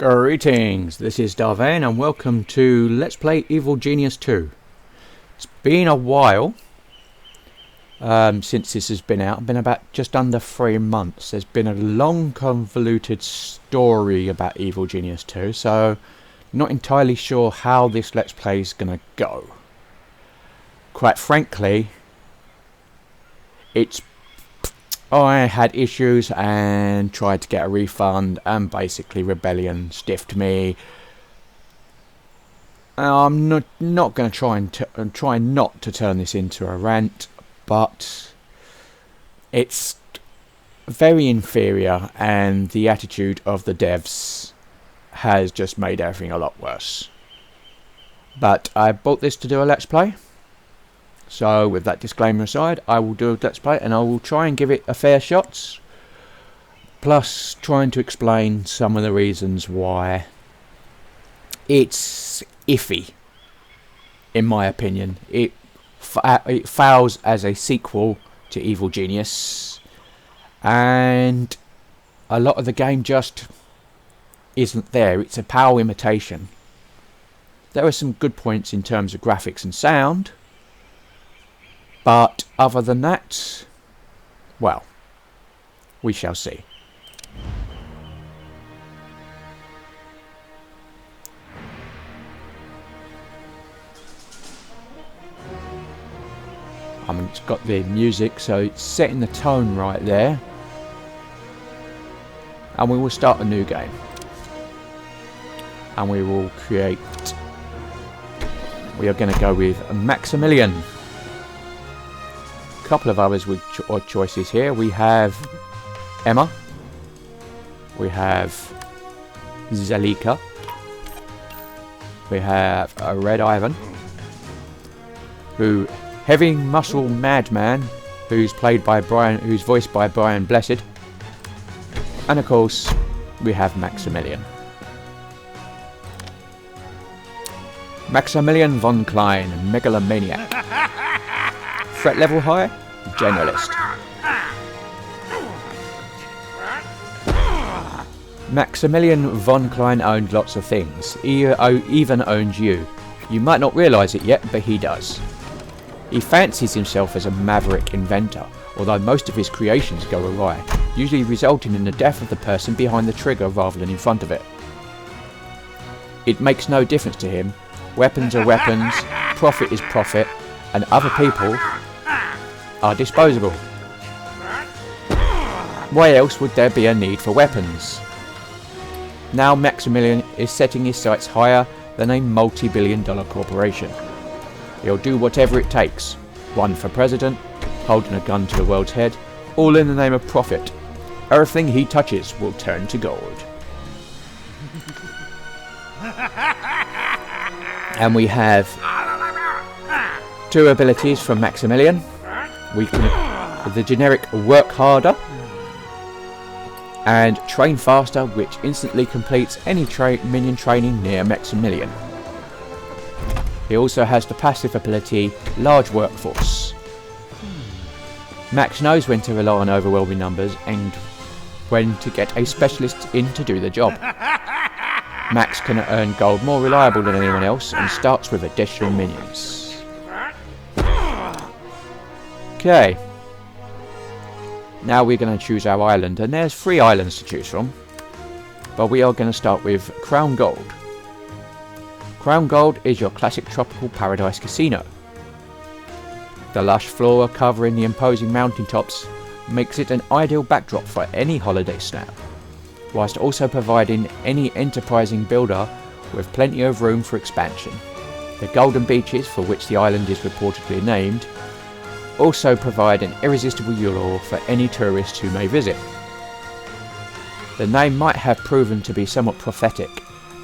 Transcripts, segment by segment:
Greetings, this is Vane and welcome to Let's Play Evil Genius 2. It's been a while since this has been out. Been about just under 3 months. There's been a long convoluted story about Evil Genius 2, so not entirely sure how this Let's Play is going to go. Quite frankly, I had issues and tried to get a refund, and basically Rebellion stiffed me. I'm not going to try not to turn this into a rant, but it's very inferior, and the attitude of the devs has just made everything a lot worse. But I bought this to do a Let's Play. So with that disclaimer aside, I will do a Let's Play and I will try and give it a fair shot. Plus trying to explain some of the reasons why it's iffy. In my opinion. It fails as a sequel to Evil Genius. And a lot of the game just isn't there. It's a power imitation. There are some good points in terms of graphics and sound. But other than that, well, we shall see. It's got the music, so it's setting the tone right there. And we will start a new game. And we will create... We are going to go with Maximilian. Couple of others with odd choices here. We have Emma, we have Zalika, we have a Red Ivan, who heavy muscle madman, who's voiced by Brian Blessed, and of course we have Maximilian. Maximilian von Klein, megalomaniac. Threat level high? Generalist. Maximilian von Klein owned lots of things. He even owns you. You might not realise it yet, but he does. He fancies himself as a maverick inventor, although most of his creations go awry, usually resulting in the death of the person behind the trigger rather than in front of it. It makes no difference to him. Weapons are weapons, profit is profit, and other people are disposable. Why else would there be a need for weapons? Now Maximilian is setting his sights higher than a multi-billion-dollar corporation. He'll do whatever it takes. Run for president, holding a gun to the world's head, all in the name of profit. Everything he touches will turn to gold. And we have 2 abilities from Maximilian. We can the generic work harder and train faster, which instantly completes any minion training near Maximilian. He also has the passive ability large workforce. Max knows when to rely on overwhelming numbers and when to get a specialist in to do the job. Max can earn gold more reliable than anyone else and starts with additional minions. Okay, now we're going to choose our island, and there's 3 islands to choose from, but we are going to start with Crown Gold. Crown Gold is your classic tropical paradise casino. The lush flora covering the imposing mountaintops makes it an ideal backdrop for any holiday snap, whilst also providing any enterprising builder with plenty of room for expansion. The golden beaches, for which the island is reportedly named, also provide an irresistible lure for any tourist who may visit. The name might have proven to be somewhat prophetic,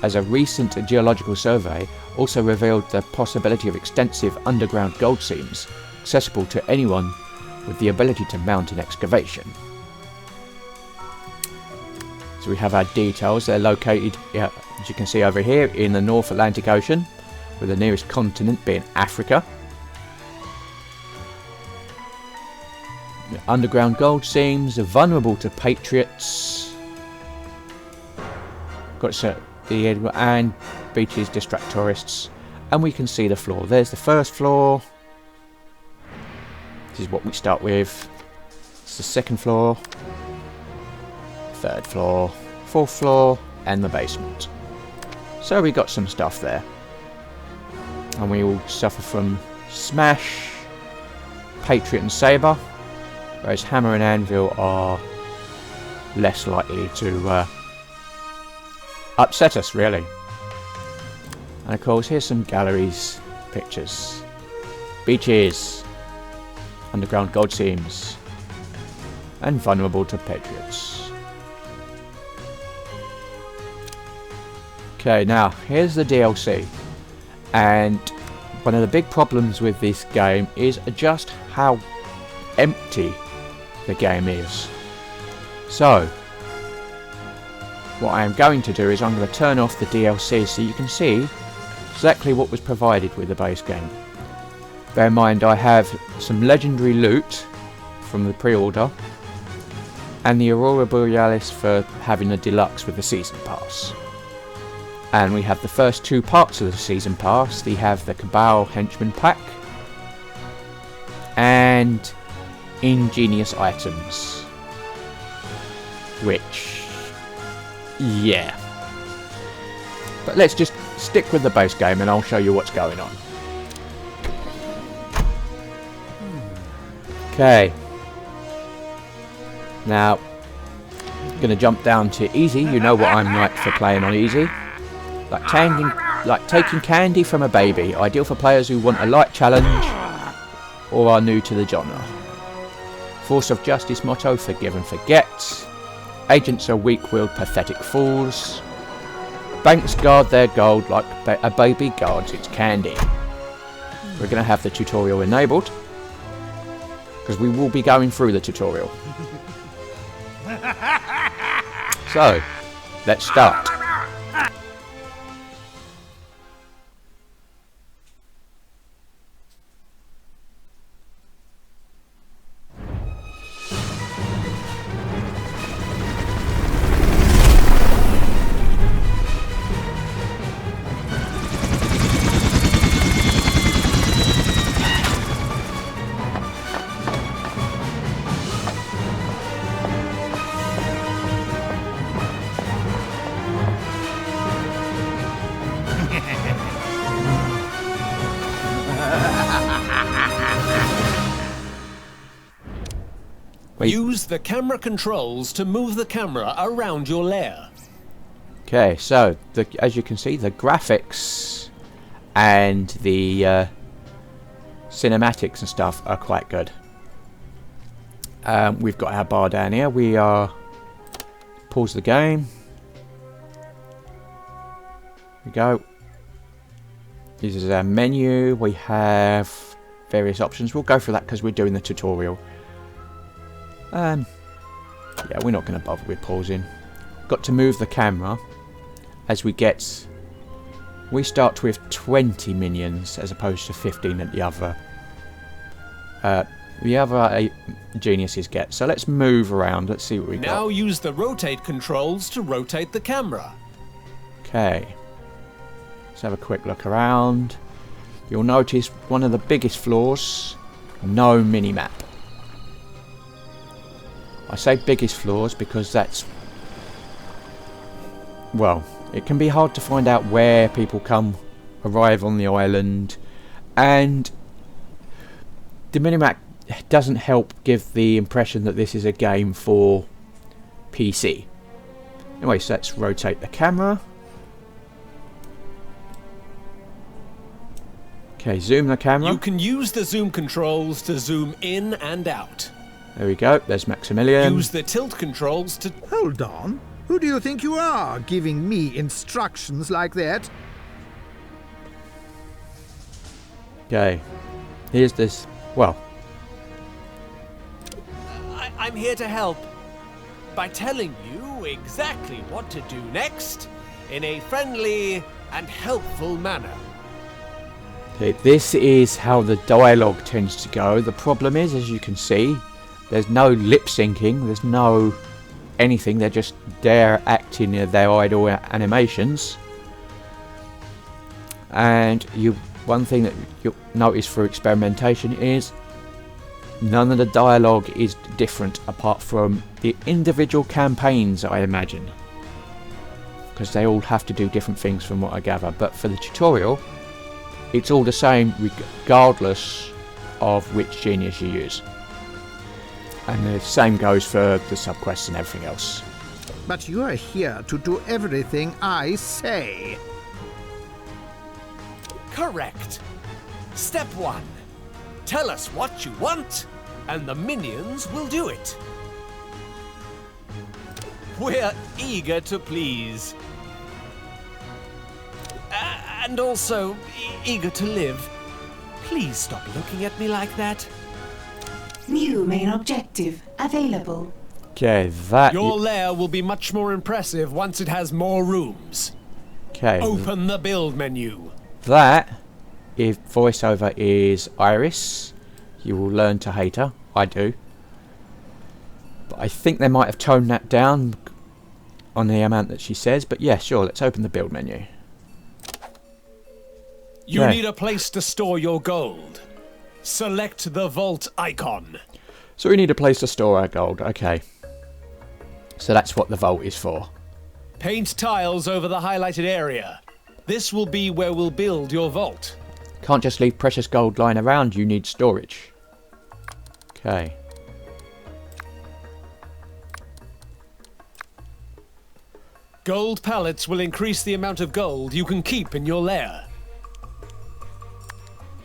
as a recent geological survey also revealed the possibility of extensive underground gold seams accessible to anyone with the ability to mount an excavation. So we have our details. They're located, as you can see over here, in the North Atlantic Ocean, with the nearest continent being Africa. Underground gold seams are vulnerable to patriots. Got and beaches distract tourists, and we can see the floor. There's the first floor. This is what we start with. It's the second floor, third floor, fourth floor, and the basement. So we got some stuff there, and we all suffer from smash, patriot, and saber, whereas hammer and anvil are less likely to upset us, really. And of course, here's some galleries, pictures, beaches, underground gold seams, and vulnerable to patriots. Okay, now here's the DLC, and one of the big problems with this game is just how empty the game is. So what I am going to do is I'm going to turn off the DLC so you can see exactly what was provided with the base game. Bear in mind I have some legendary loot from the pre-order and the Aurora Borealis for having the deluxe with the season pass. And we have the first two parts of the season pass. We have the Cabal Henchman Pack and Ingenious Items, which, yeah. But let's just stick with the base game and I'll show you what's going on. Okay. Now, I'm going to jump down to easy. You know what I'm like for playing on easy. Like taking candy from a baby. Ideal for players who want a light challenge or are new to the genre. Force of Justice motto, forgive and forget. Agents are weak-willed, pathetic fools. Banks guard their gold like a baby guards its candy. We're going to have the tutorial enabled, because we will be going through the tutorial. So, let's start. Use the camera controls to move the camera around your lair. Okay, so as you can see, the graphics and the cinematics and stuff are quite good. We've got our bar down here. We are pause the game. Here we go. This is our menu. We have various options. We'll go through that because we're doing the tutorial. Yeah, we're not going to bother with pausing. Got to move the camera as we get. We start with 20 minions as opposed to 15 at the other geniuses get. So let's move around. Let's see what we got. Now use the rotate controls to rotate the camera. Okay. Let's have a quick look around. You'll notice one of the biggest flaws: no mini-map. I say biggest flaws because that's, well, it can be hard to find out where people arrive on the island, and the minimap doesn't help give the impression that this is a game for PC. Anyway, so let's rotate the camera. Okay, zoom the camera. You can use the zoom controls to zoom in and out. There we go, there's Maximilian. Use the tilt controls to... Hold on. Who do you think you are, giving me instructions like that? Okay, here's this, well... I'm here to help by telling you exactly what to do next in a friendly and helpful manner. Okay, this is how the dialogue tends to go. The problem is, as you can see, there's no lip syncing, there's no anything. They're just there acting their idle animations. And one thing that you'll notice through experimentation is none of the dialogue is different apart from the individual campaigns, I imagine. Because they all have to do different things from what I gather. But for the tutorial, it's all the same regardless of which genius you use. And the same goes for the subquests and everything else. But you are here to do everything I say. Correct. Step 1. Tell us what you want, and the minions will do it. We're eager to please. And also eager to live. Please stop looking at me like that. New main objective available. Okay, that... Your lair will be much more impressive once it has more rooms. Okay. Open the build menu. That, if voiceover is Iris, you will learn to hate her. I do. But I think they might have toned that down on the amount that she says. But yeah, sure, let's open the build menu. You Okay. need a place to store your gold. Select the vault icon. So we need a place to store our gold. Okay. So that's what the vault is for. Paint tiles over the highlighted area. This will be where we'll build your vault. Can't just leave precious gold lying around. You need storage. Okay. Gold pallets will increase the amount of gold you can keep in your lair.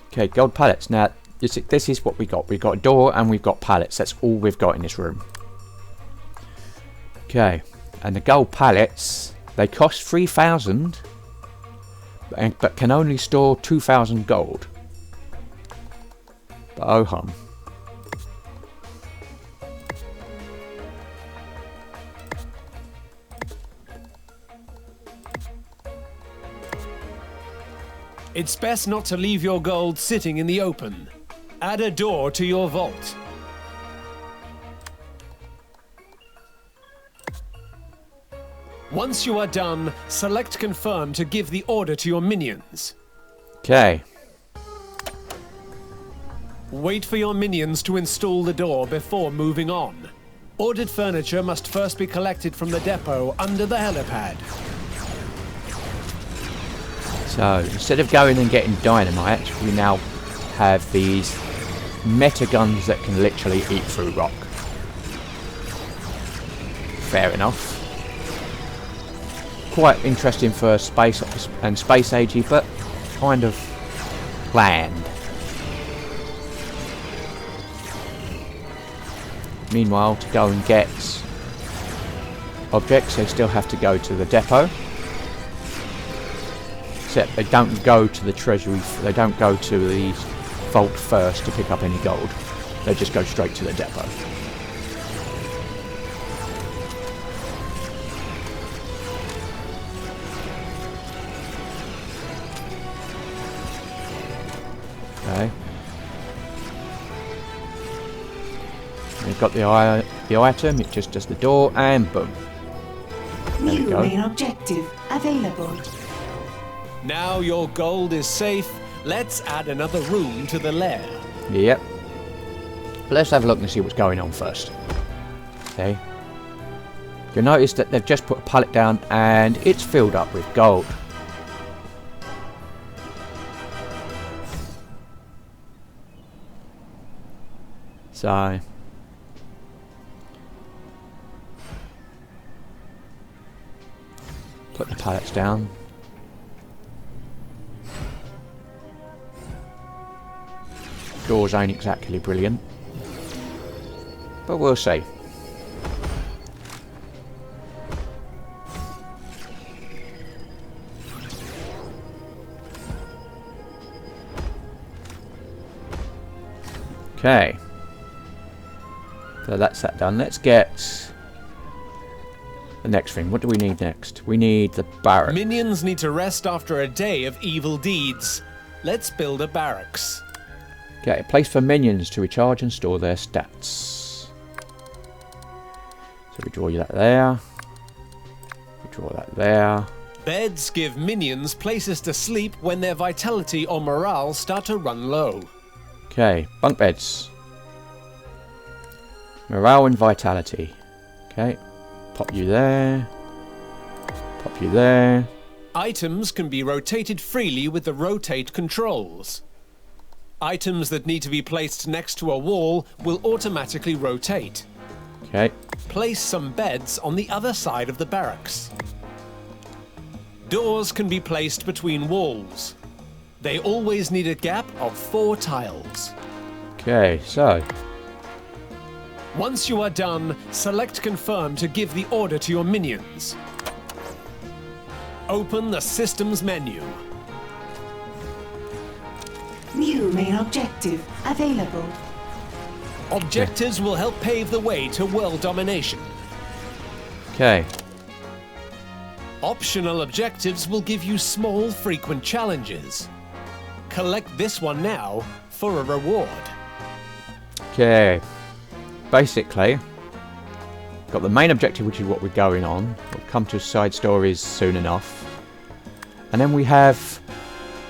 Okay, gold pallets. Now, this is what we got. We've got a door and we've got pallets. That's all we've got in this room. Okay. And the gold pallets, they cost 3,000, but can only store 2,000 gold. But oh hum. It's best not to leave your gold sitting in the open. Add a door to your vault. Once you are done, select confirm to give the order to your minions. Okay. Wait for your minions to install the door before moving on. Ordered furniture must first be collected from the depot under the helipad. So, instead of going and getting dynamite, we now have these meta guns that can literally eat through rock. Fair enough. Quite interesting for space and space agey, but kind of bland. Meanwhile, to go and get objects, they still have to go to the depot. Except they don't go to the treasury, they don't go to the vault first to pick up any gold. They just go straight to the depot. Okay. We've got the item, it just does the door, and boom. There we New go. main objective available. Now your gold is safe, let's add another room to the lair. Yep. But let's have a look and see what's going on first. Okay. You'll notice that they've just put a pallet down and it's filled up with gold. So... put the pallets down. Doors ain't exactly brilliant, but we'll see. Okay, so that's that done. Let's get the next thing. What do we need next? We need the barracks. Minions need to rest after a day of evil deeds. Let's build a barracks. Okay, a place for minions to recharge and store their stats. So we draw that there. We draw that there. Beds give minions places to sleep when their vitality or morale start to run low. Okay, bunk beds. Morale and vitality. Okay, pop you there. Pop you there. Items can be rotated freely with the rotate controls. Items that need to be placed next to a wall will automatically rotate. Okay. Place some beds on the other side of the barracks. Doors can be placed between walls. They always need a gap of 4 tiles. Okay, so. Once you are done, select Confirm to give the order to your minions. Open the Systems menu. New main objective available. Objectives will help pave the way to world domination. Okay. Optional objectives will give you small, frequent challenges. Collect this one now for a reward. Okay. Basically, got the main objective, which is what we're going on. We'll come to side stories soon enough. And then we have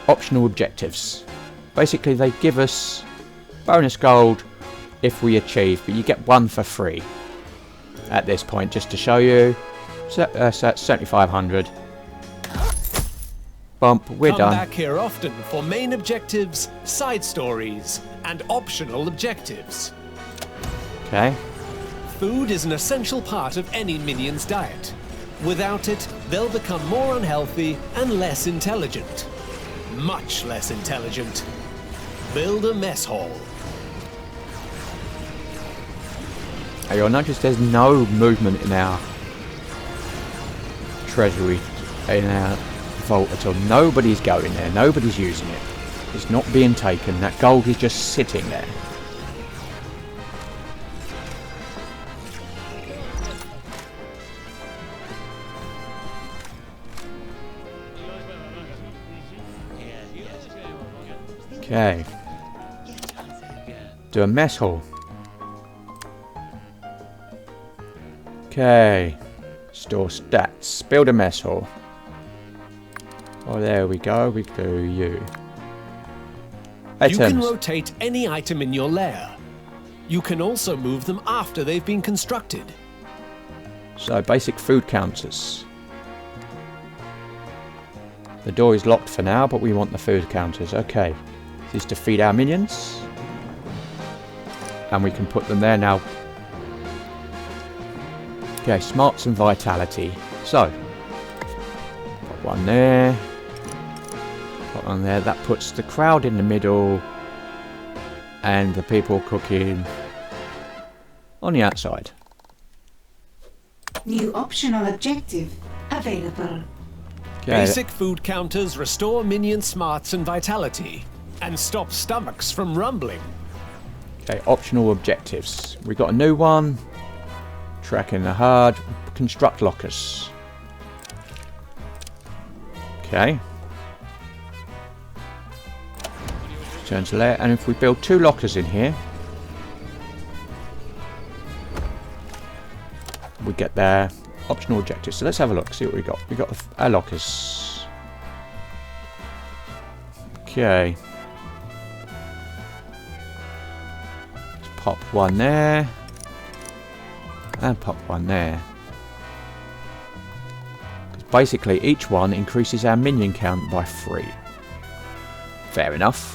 optional objectives. Basically, they give us bonus gold if we achieve, but you get 1 for free at this point, just to show you. So that's 7,500. Bump, we're Come done. back here often for main objectives, side stories, and optional objectives. Okay. Food is an essential part of any minion's diet. Without it, they'll become more unhealthy and less intelligent. Much less intelligent. Build a mess hall. Now you'll notice there's no movement in our treasury, in our vault at all. Nobody's going there. Nobody's using it. It's not being taken. That gold is just sitting there. Okay. Do a mess hall. Okay. Store stats. Build a mess hall. Oh, there we go. We do you. You can Items. rotate any item in your lair. You can also move them after they've been constructed. So, basic food counters. The door is locked for now, but we want the food counters. Okay. This is to feed our minions. And we can put them there now. Okay, smarts and vitality. So, put one there. Put one there. That puts the crowd in the middle. And the people cooking on the outside. New optional objective available. Okay. Basic food counters restore minion smarts and vitality, and stop stomachs from rumbling. Okay, optional objectives. We got a new one. Tracking the hard. Construct lockers. Okay. Turn to layer, and if we build 2 lockers in here, we get their optional objectives. So let's have a look, see what we got. We got our lockers. Okay. Let's pop one there. And pop one there. 'Cause basically, each one increases our minion count by 3. Fair enough.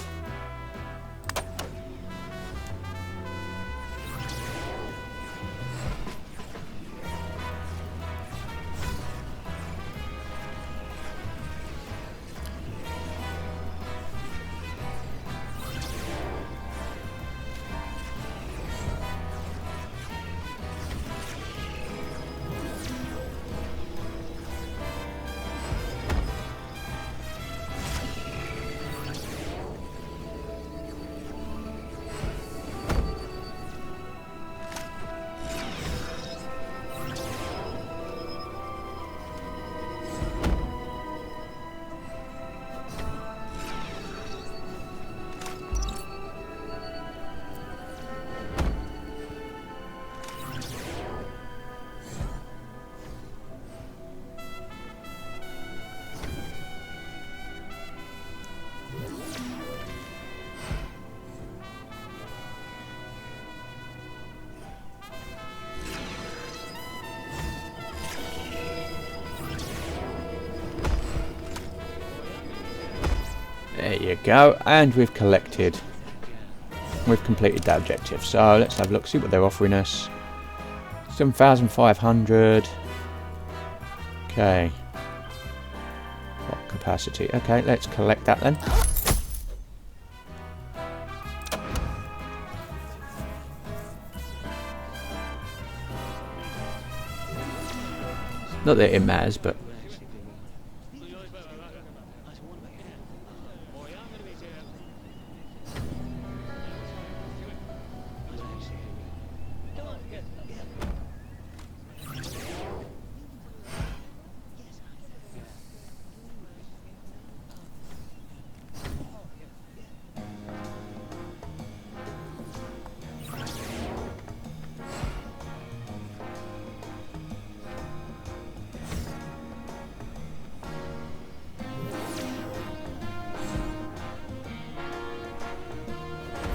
you go, and we've completed that objective. So let's have a look, see what they're offering us. 7,500. Okay. What capacity? Okay, let's collect that then. Not that it matters, but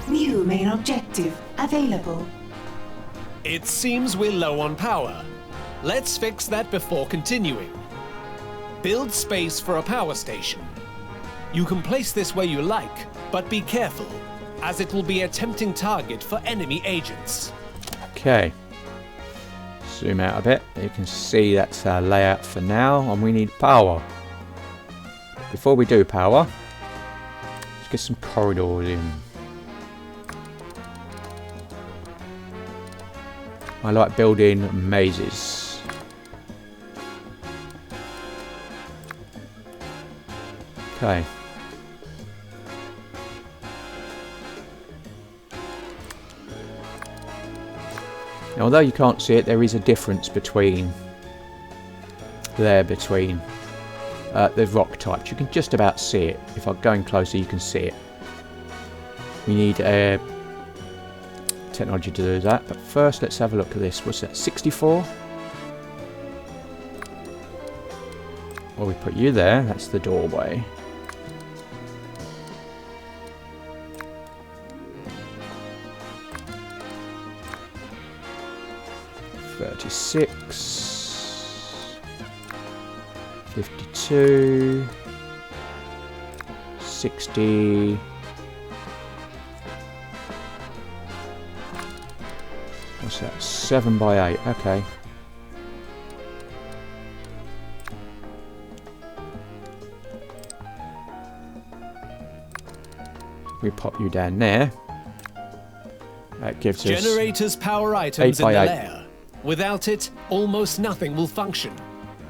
New main objective available. It seems we're low on power. Let's fix that before continuing. Build space for a power station. You can place this where you like, but be careful, as it will be a tempting target for enemy agents. okay. Zoom out a bit. You can see that's our layout for now, and we need power. Before we do power, let's get some corridors in. I like building mazes. Okay. Now, although you can't see it, there is a difference between the rock types. You can just about see it. If I'm going closer, you can see it. We need a technology to do that, but first let's have a look at this. What's that? 64? Well, we put you there. That's the doorway. $36, 52, 60. What's that? 7 by 8. Okay. We pop you down there. That gives us Generators power items 8 in by the 8. lair. Without it, almost nothing will function.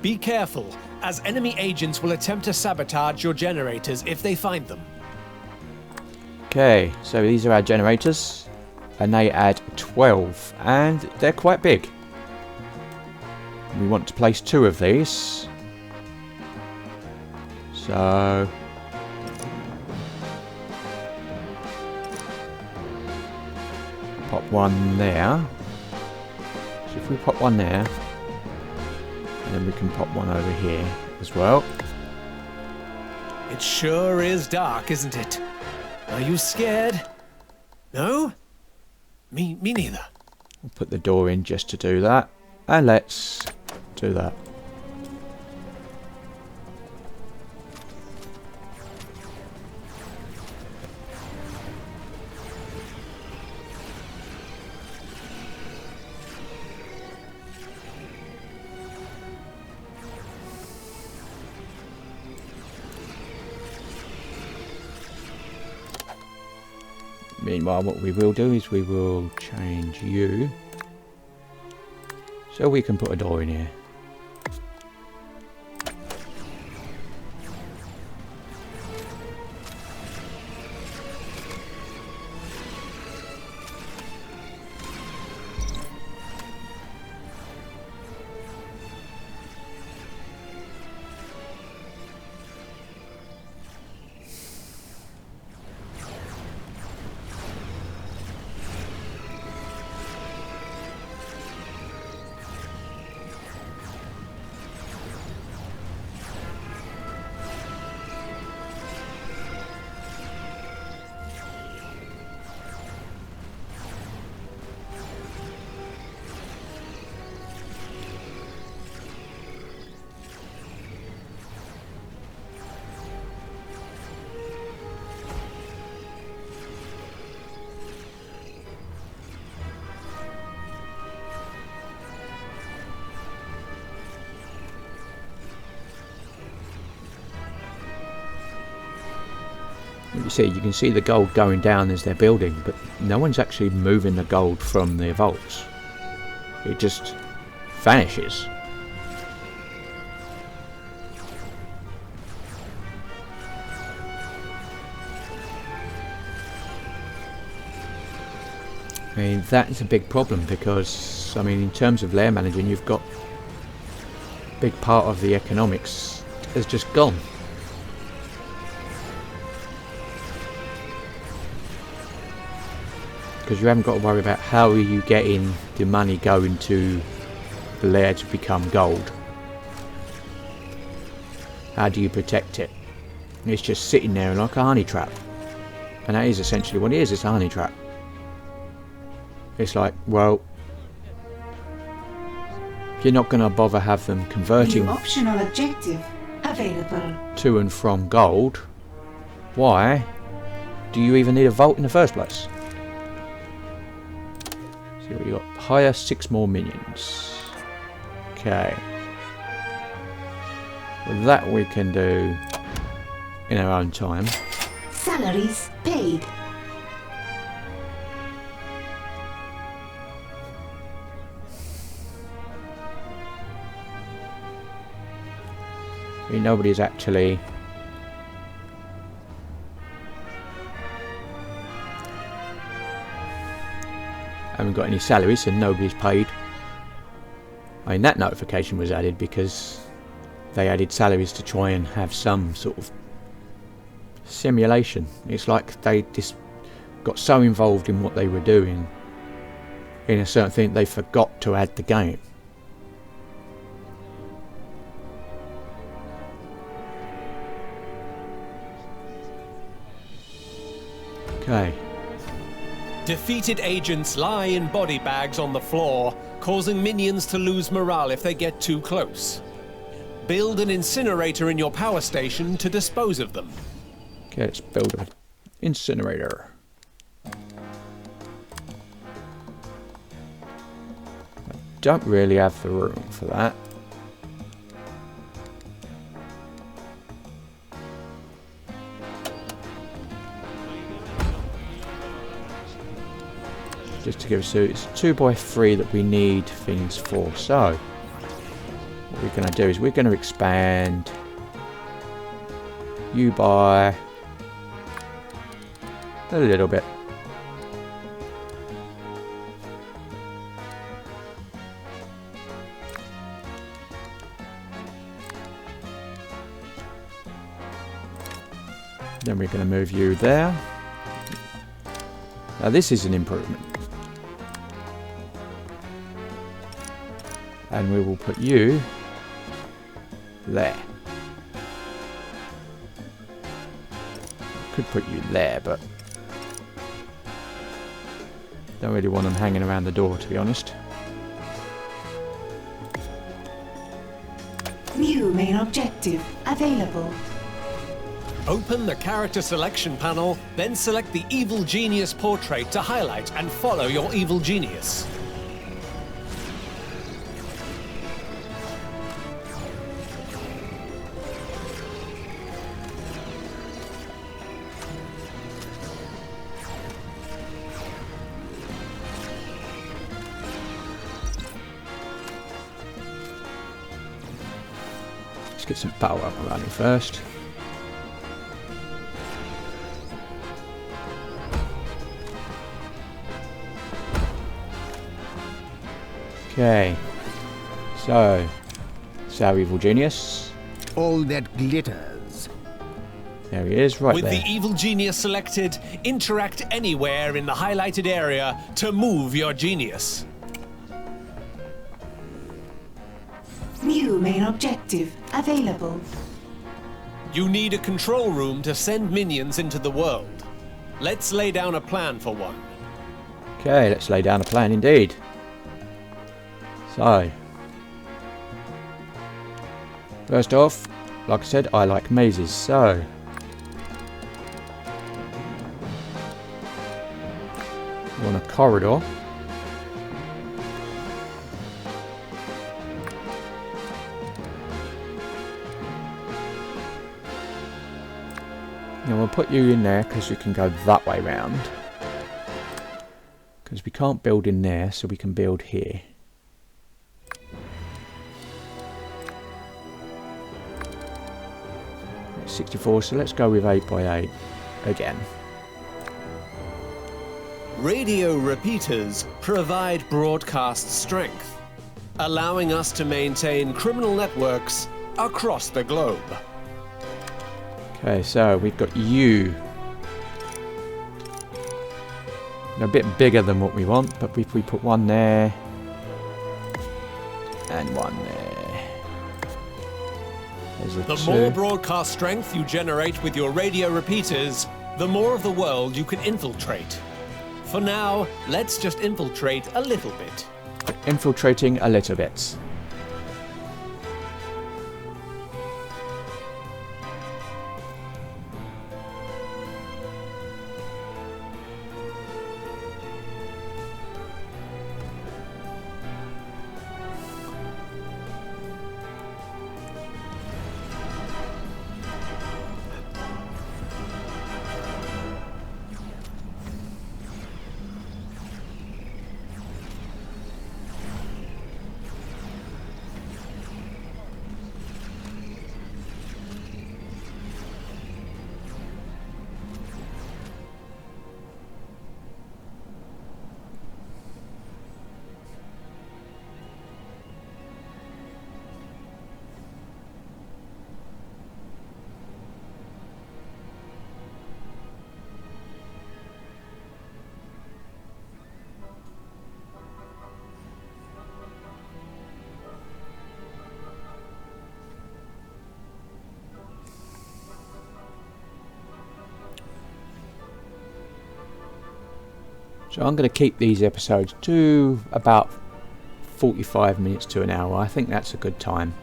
Be careful, as enemy agents will attempt to sabotage your generators if they find them. Okay, so these are our generators, and they add 12, and they're quite big. We want to place 2 of these. So pop one there. So if we pop one there, and then we can pop one over here as well. It sure is dark, isn't it? Are you scared? No? Me neither. We'll put the door in just to do that, and let's do that. Meanwhile, what we will do is we will change you so we can put a door in here. You see, you can see the gold going down as they're building, but no one's actually moving the gold from their vaults. It just vanishes. I mean, that's a big problem because, I mean, in terms of lair managing, you've got a big part of the economics has just gone. Because you haven't got to worry about how are you getting the money going to the lair to become gold. How do you protect it? It's just sitting there like a honey trap. And that is essentially what it is, it's a honey trap. It's like, well, you're not going to bother have them converting New optional objective available to and from gold. Why do you even need a vault in the first place? See what you got. Hire 6 more minions. Okay. Well, that we can do in our own time. salaries paid. I mean, nobody's actually haven't got any salaries, so nobody's paid. I mean, that notification was added because they added salaries to try and have some sort of simulation. It's like they just got so involved in what they were doing in a certain thing they forgot to add the game. Okay. Defeated agents lie in body bags on the floor, causing minions to lose morale if they get too close. Build an incinerator in your power station to dispose of them. Okay, let's build an incinerator. I don't really have the room for that. Just to give us it's 2x3 that we need things for. So what we're going to do is we're going to expand you by a little bit. Then we're going to move you there. Now this is an improvement. And we will put you there. Could put you there, but don't really want them hanging around the door, to be honest. New main objective available. Open the character selection panel, then select the Evil Genius portrait to highlight and follow your Evil Genius. Let's get some power up around it first. Okay, so it's our Evil Genius. All that glitters. There he is, right With there. the Evil Genius selected, interact anywhere in the highlighted area to move your genius. New main objective available. You need a control room to send minions into the world. Let's lay down a plan for one. Okay, let's lay down a plan indeed. So, first off, like I said, I like mazes, so we want a corridor. Now we'll put you in there because you can go that way round. Because we can't build in there, so we can build here. It's 64, so let's go with 8 by 8 again. Radio repeaters provide broadcast strength, allowing us to maintain criminal networks across the globe. Okay, so we've got you. A bit bigger than what we want, but if we put one there and one there. There's a The 2. more broadcast strength you generate with your radio repeaters, the more of the world you can infiltrate. For now, let's just infiltrate a little bit. Infiltrating a little bit. So I'm going to keep these episodes to about 45 minutes to an hour. I think that's a good time.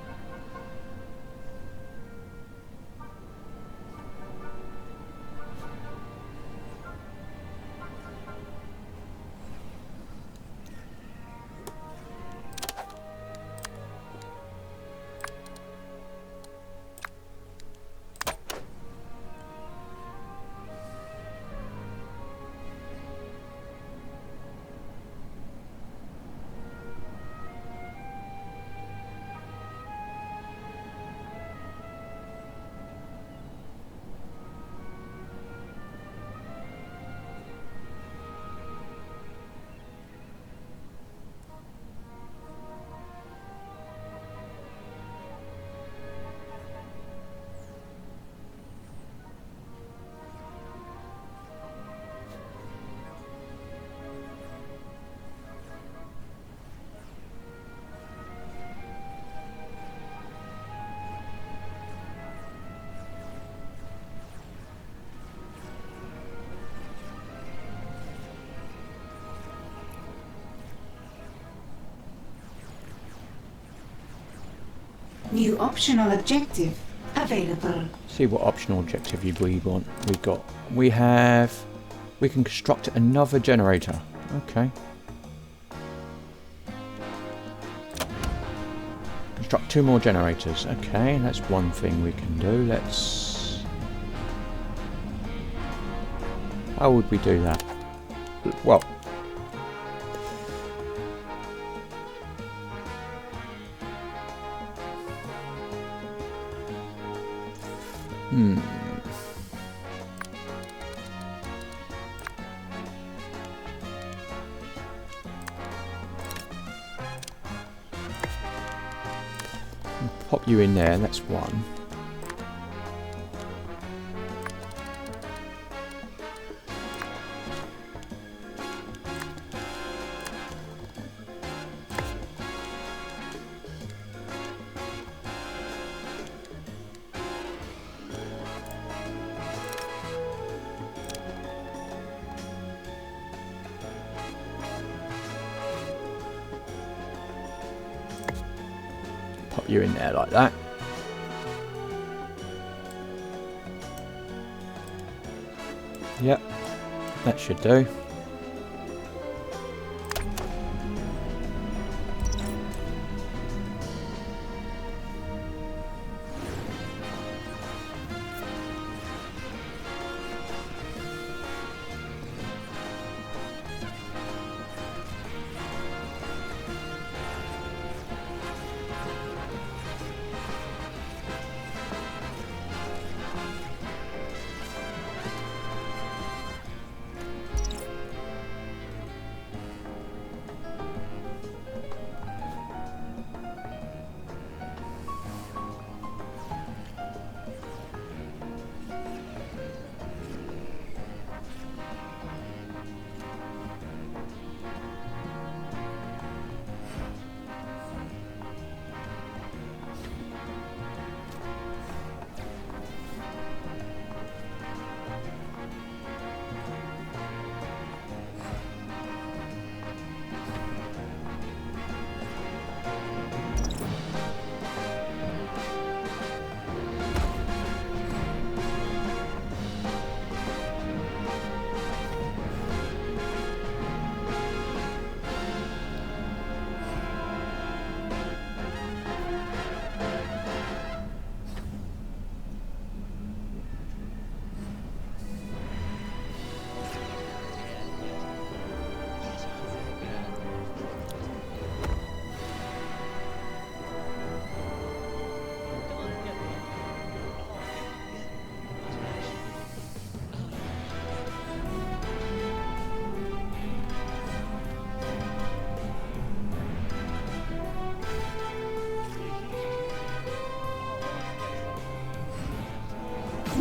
New optional objective available. See what optional objective we want. We can construct another generator. Okay. Construct 2 more generators. Okay, that's one thing we can do. How would we do that? Well, pop you in there, that's one. Pop you in there like that. Yep, that should do.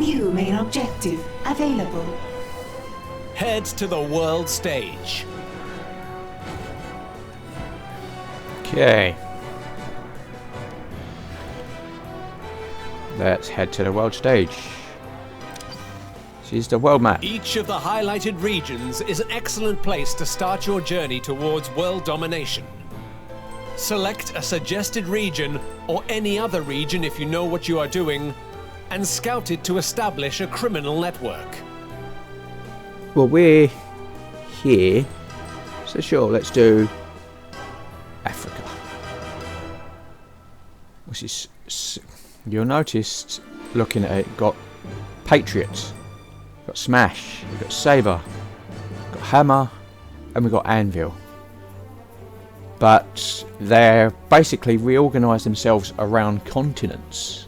New main objective available. Head to the world stage. Okay. Let's head to the world stage. This is the world map. Each of the highlighted regions is an excellent place to start your journey towards world domination. Select a suggested region, or any other region if you know what you are doing, and scout it to establish a criminal network. Well, we're here, so sure, let's do Africa. Which is, you'll notice, looking at it, got Patriots, got Smash, we've got Saber, got Hammer, and we've got Anvil. But they're basically reorganised themselves around continents.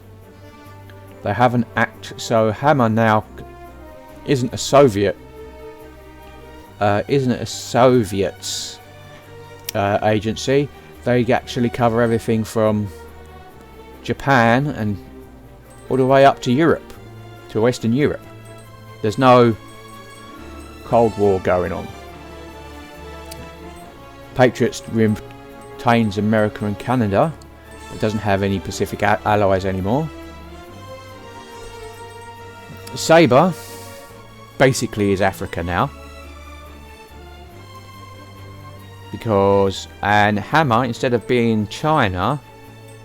They haven't so Hammer now isn't a Soviet agency. They actually cover everything from Japan and all the way up to Europe, to Western Europe. There's no Cold War going on. Patriots retains America and Canada. It doesn't have any Pacific allies anymore. Saber basically is Africa now. And Hammer, instead of being China,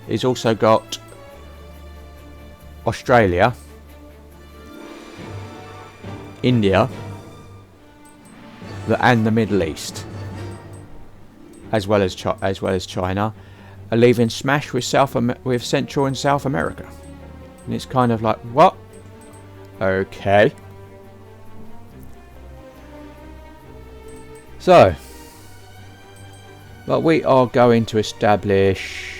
is also got Australia, India, and the Middle East, as well as China, are leaving Smash with Central and South America, and it's kind of like, what? Okay. So, but we're going to establish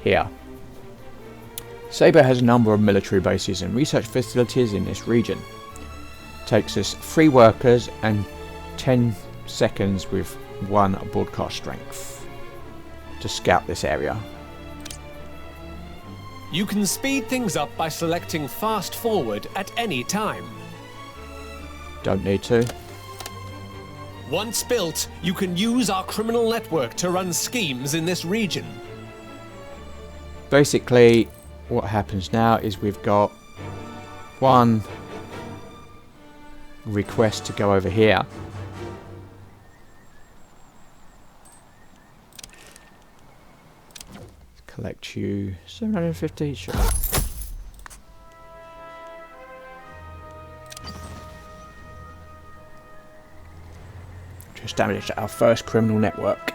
here. Saber has a number of military bases and research facilities in this region. Takes us 3 workers and 10 seconds with 1 broadcast strength to scout this area. You can speed things up by selecting fast forward at any time. Don't need to. Once built, you can use our criminal network to run schemes in this region. Basically, what happens now is we've got 1 request to go over here. Collect you 750, sure. To establish our first criminal network.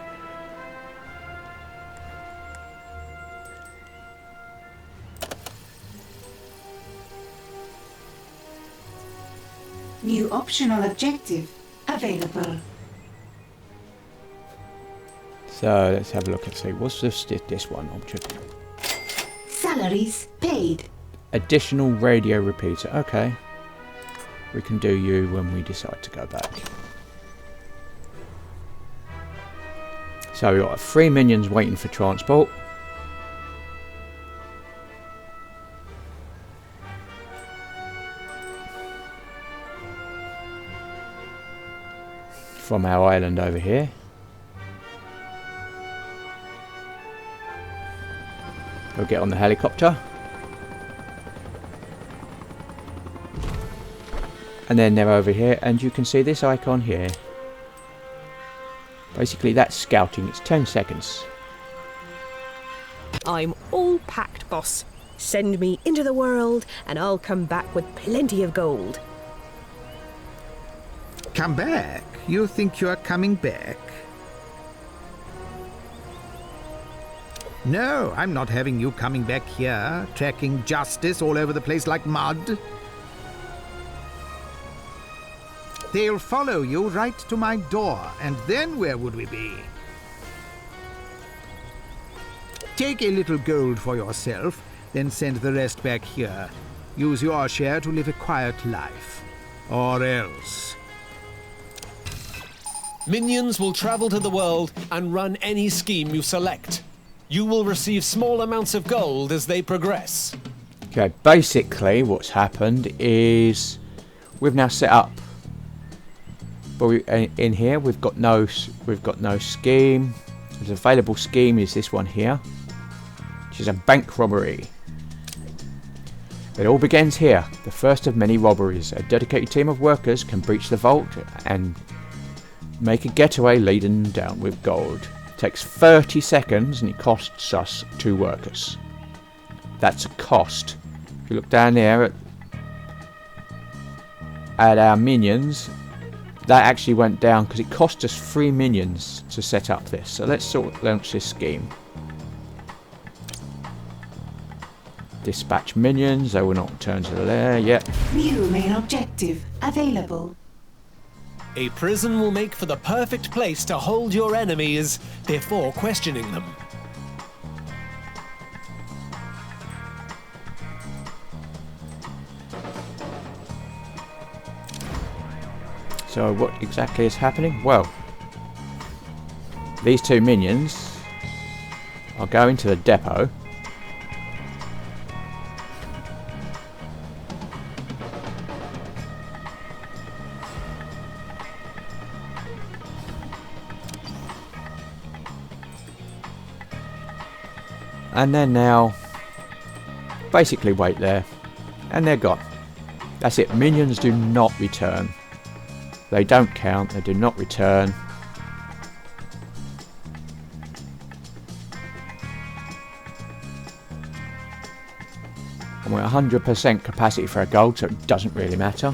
New optional objective available. So let's have a look and see what's this one object. Salaries paid. Additional radio repeater. Okay, we can do you when we decide to go back. So we've got 3 minions waiting for transport. From our island over here. We'll get on the helicopter. And then they're over here, and you can see this icon here. Basically that's scouting, it's 10 seconds. I'm all packed, boss. Send me into the world and I'll come back with plenty of gold. Come back? You think you are coming back? No, I'm not having you coming back here, tracking justice all over the place like mud. They'll follow you right to my door, and then where would we be? Take a little gold for yourself, then send the rest back here. Use your share to live a quiet life. Or else. Minions will travel to the world and run any scheme you select. You will receive small amounts of gold as they progress. Okay, basically what's happened is we've now set up, but in here we've got no scheme. The available scheme is this one here, which is a bank robbery. It all begins here, the first of many robberies. A dedicated team of workers can breach the vault and make a getaway laden down with gold. It takes 30 seconds and it costs us 2 workers. That's a cost. If you look down there at our minions, that actually went down because it cost us 3 minions to set up this. So let's sort of launch this scheme. Dispatch minions, they will not return to the lair yet. New main objective available. A prison will make for the perfect place to hold your enemies before questioning them. So what exactly is happening? Well, these 2 minions are going to the depot. And then now basically wait there and they're gone. That's it. Minions do not return. They don't count, they do not return. And we're 100% capacity for a gold, so it doesn't really matter.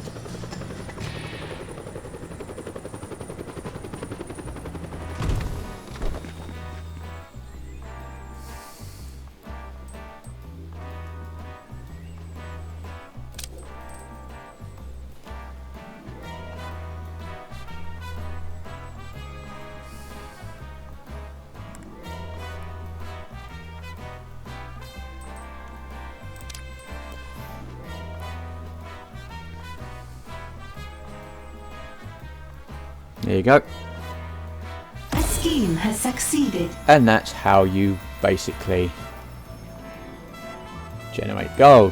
There you go. A scheme has succeeded. And that's how you basically generate gold.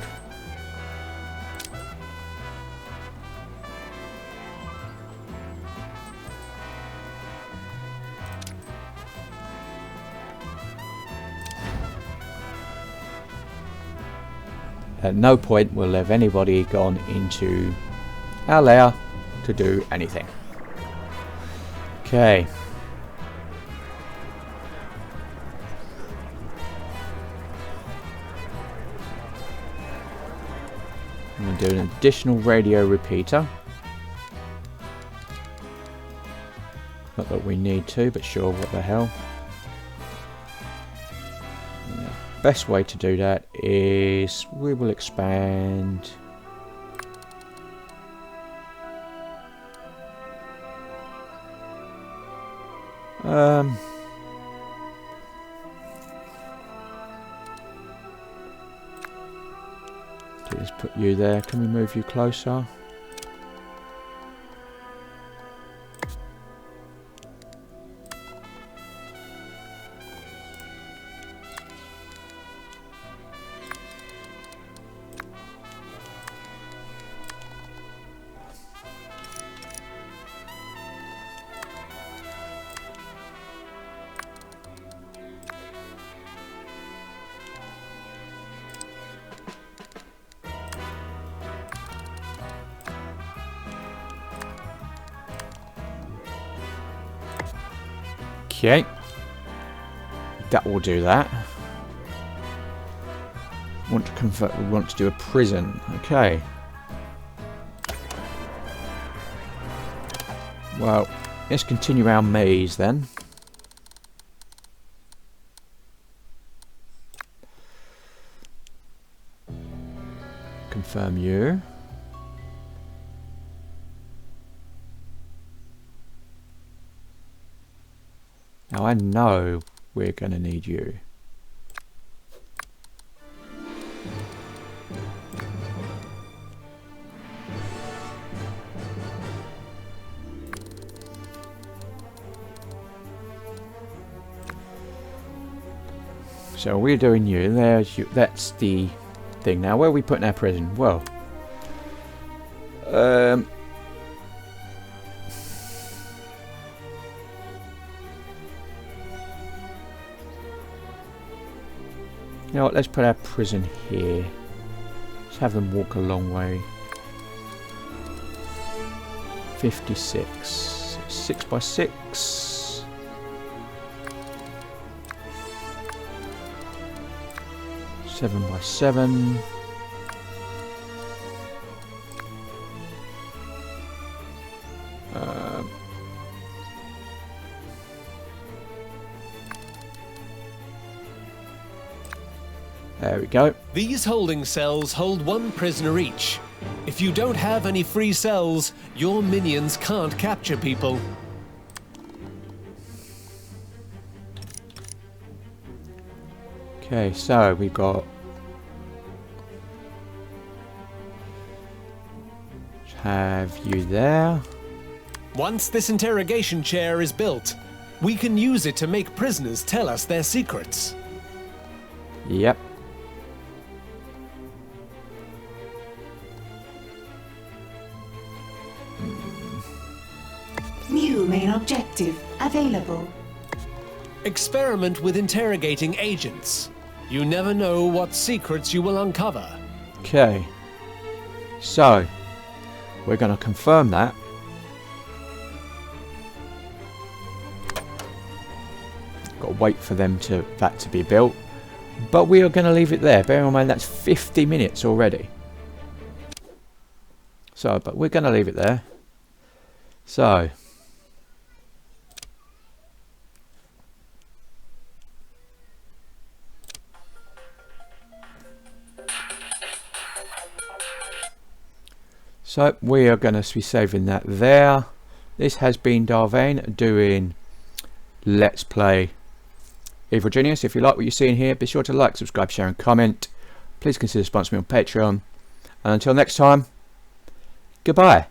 At no point will have anybody gone into our lair to do anything. Okay. I'm going to do an additional radio repeater. Not that we need to, but sure, what the hell. And the best way to do that is we will expand. Let's put you there. Can we move you closer? Okay, that will do that. Want to convert? We want to do a prison. Okay. Well, let's continue our maze then. Confirm you. Now I know we're going to need you. So we're doing you. There's you. That's the thing. Now, where are we putting our prison? Well, you know what? Let's put our prison here. Let's have them walk a long way. 56. 6 by 6. 7 by 7. There we go. These holding cells hold 1 prisoner each. If you don't have any free cells, your minions can't capture people. Okay, so we've got have you there. Once this interrogation chair is built, we can use it to make prisoners tell us their secrets. Yep. New main objective available. Experiment with interrogating agents. You never know what secrets you will uncover. Okay. So we're going to confirm that. Got to wait for them that to be built. But we are going to leave it there. Bear in mind that's 50 minutes already. So, but we're going to leave it there. So we are going to be saving that there. This has been Vane doing Let's Play Evil Genius. If you like what you're seeing here, be sure to like, subscribe, share and comment. Please consider sponsoring me on Patreon. And until next time, goodbye.